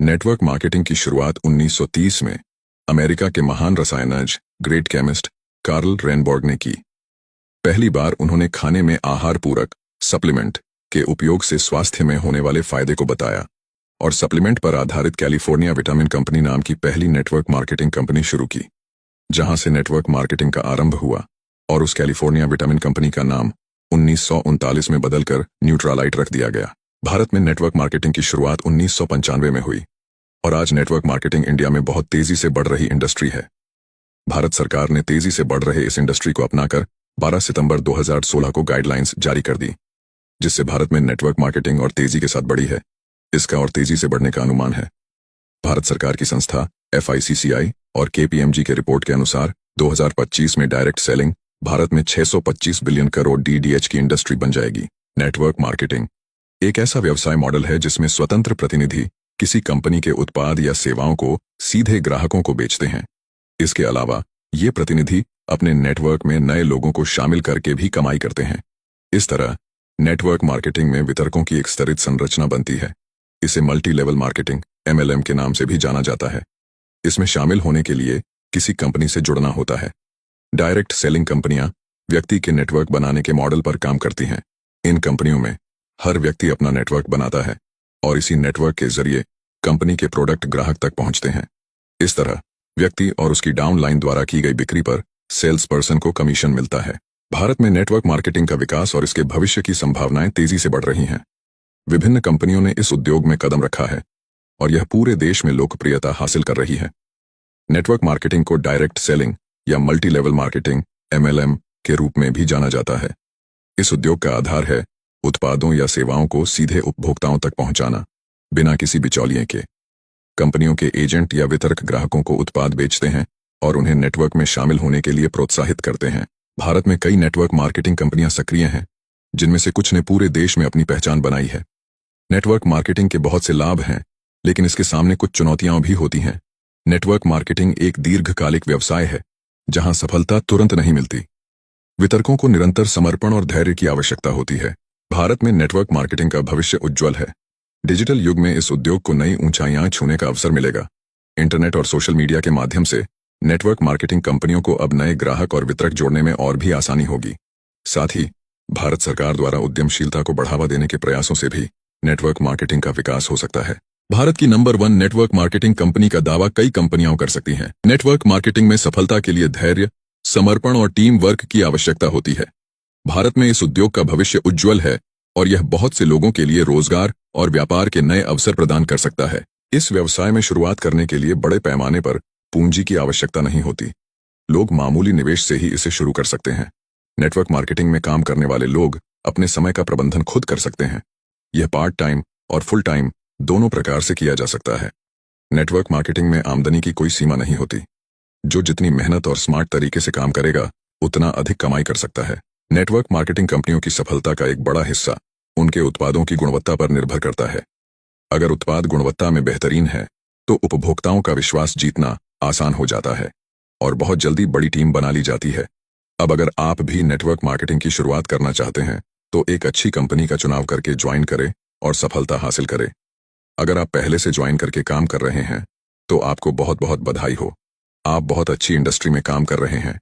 Network marketing की शुरुआत 1930 में अमेरिका के महान रसायनज्ञ ग्रेट केमिस्ट कार्ल रेनबॉर्ग ने की। पहली बार उन्होंने खाने में आहार पूरक सप्लीमेंट के उपयोग से स्वास्थ्य में होने वाले फायदे को बताया और सप्लीमेंट पर आधारित कैलिफोर्निया विटामिन कंपनी नाम की पहली नेटवर्क मार्केटिंग कंपनी शुरू की, जहां से नेटवर्क मार्केटिंग का आरंभ हुआ और उस कैलिफोर्निया विटामिन कंपनी का नाम 1939 में बदलकर न्यूट्रालाइट रख दिया गया। भारत में नेटवर्क मार्केटिंग की शुरुआत 1995 में हुई और आज नेटवर्क मार्केटिंग इंडिया में बहुत तेजी से बढ़ रही इंडस्ट्री है। भारत सरकार ने तेजी से बढ़ रहे इस इंडस्ट्री को अपनाकर 12 सितंबर 2016 को गाइडलाइंस जारी कर दी, जिससे भारत में नेटवर्क मार्केटिंग और तेजी के साथ बढ़ी है। इसका और तेजी से बढ़ने का अनुमान है। भारत सरकार की संस्था FICCI और KPMG के रिपोर्ट के अनुसार 2025 में डायरेक्ट सेलिंग भारत में 625 बिलियन करोड़ DDH की इंडस्ट्री बन जाएगी। नेटवर्क मार्केटिंग एक ऐसा व्यवसाय मॉडल है जिसमें स्वतंत्र प्रतिनिधि किसी कंपनी के उत्पाद या सेवाओं को सीधे ग्राहकों को बेचते हैं। इसके अलावा ये प्रतिनिधि अपने नेटवर्क में नए लोगों को शामिल करके भी कमाई करते हैं। इस तरह नेटवर्क मार्केटिंग में वितरकों की एक स्तरित संरचना बनती है। इसे मल्टी लेवल मार्केटिंग MLM के नाम से भी जाना जाता है। इसमें शामिल होने के लिए किसी कंपनी से जुड़ना होता है। डायरेक्ट सेलिंग कंपनियां व्यक्ति के नेटवर्क बनाने के मॉडल पर काम करती हैं। इन कंपनियों में हर व्यक्ति अपना नेटवर्क बनाता है और इसी नेटवर्क के जरिए कंपनी के प्रोडक्ट ग्राहक तक पहुंचते हैं। इस तरह व्यक्ति और उसकी डाउनलाइन द्वारा की गई बिक्री पर सेल्स पर्सन को कमीशन मिलता है। भारत में नेटवर्क मार्केटिंग का विकास और इसके भविष्य की संभावनाएं तेजी से बढ़ रही हैं। विभिन्न कंपनियों ने इस उद्योग में कदम रखा है और यह पूरे देश में लोकप्रियता हासिल कर रही है। नेटवर्क मार्केटिंग को डायरेक्ट सेलिंग या मल्टी लेवल मार्केटिंग MLM के रूप में भी जाना जाता है। इस उद्योग का आधार है उत्पादों या सेवाओं को सीधे उपभोक्ताओं तक पहुंचाना, बिना किसी बिचौलिए के। कंपनियों के एजेंट या वितरक ग्राहकों को उत्पाद बेचते हैं और उन्हें नेटवर्क में शामिल होने के लिए प्रोत्साहित करते हैं। भारत में कई नेटवर्क मार्केटिंग कंपनियां सक्रिय हैं, जिनमें से कुछ ने पूरे देश में अपनी पहचान बनाई है। नेटवर्क मार्केटिंग के बहुत से लाभ हैं, लेकिन इसके सामने कुछ चुनौतियां भी होती हैं। नेटवर्क मार्केटिंग एक दीर्घकालिक व्यवसाय है, जहां सफलता तुरंत नहीं मिलती। वितरकों को निरंतर समर्पण और धैर्य की आवश्यकता होती है। भारत में नेटवर्क मार्केटिंग का भविष्य उज्ज्वल है। डिजिटल युग में इस उद्योग को नई ऊंचाइयां छूने का अवसर मिलेगा। इंटरनेट और सोशल मीडिया के माध्यम से नेटवर्क मार्केटिंग कंपनियों को अब नए ग्राहक और वितरक जोड़ने में और भी आसानी होगी। साथ ही भारत सरकार द्वारा उद्यमशीलता को बढ़ावा देने के प्रयासों से भी नेटवर्क मार्केटिंग का विकास हो सकता है। भारत की नंबर 1 नेटवर्क मार्केटिंग कंपनी का दावा कई कंपनियां कर सकती हैं। नेटवर्क मार्केटिंग में सफलता के लिए धैर्य, समर्पण और टीम वर्क की आवश्यकता होती है। भारत में इस उद्योग का भविष्य उज्ज्वल है और यह बहुत से लोगों के लिए रोजगार और व्यापार के नए अवसर प्रदान कर सकता है। इस व्यवसाय में शुरुआत करने के लिए बड़े पैमाने पर पूंजी की आवश्यकता नहीं होती। लोग मामूली निवेश से ही इसे शुरू कर सकते हैं। नेटवर्क मार्केटिंग में काम करने वाले लोग अपने समय का प्रबंधन खुद कर सकते हैं। यह पार्ट टाइम और फुल टाइम दोनों प्रकार से किया जा सकता है। नेटवर्क मार्केटिंग में आमदनी की कोई सीमा नहीं होती। जो जितनी मेहनत और स्मार्ट तरीके से काम करेगा, उतना अधिक कमाई कर सकता है। नेटवर्क मार्केटिंग कंपनियों की सफलता का एक बड़ा हिस्सा उनके उत्पादों की गुणवत्ता पर निर्भर करता है। अगर उत्पाद गुणवत्ता में बेहतरीन है, तो उपभोक्ताओं का विश्वास जीतना आसान हो जाता है और बहुत जल्दी बड़ी टीम बना ली जाती है। अब अगर आप भी नेटवर्क मार्केटिंग की शुरुआत करना चाहते हैं, तो एक अच्छी कंपनी का चुनाव करके ज्वाइन करें और सफलता हासिल करें। अगर आप पहले से ज्वाइन करके काम कर रहे हैं, तो आपको बहुत बहुत बधाई हो। आप बहुत अच्छी इंडस्ट्री में काम कर रहे हैं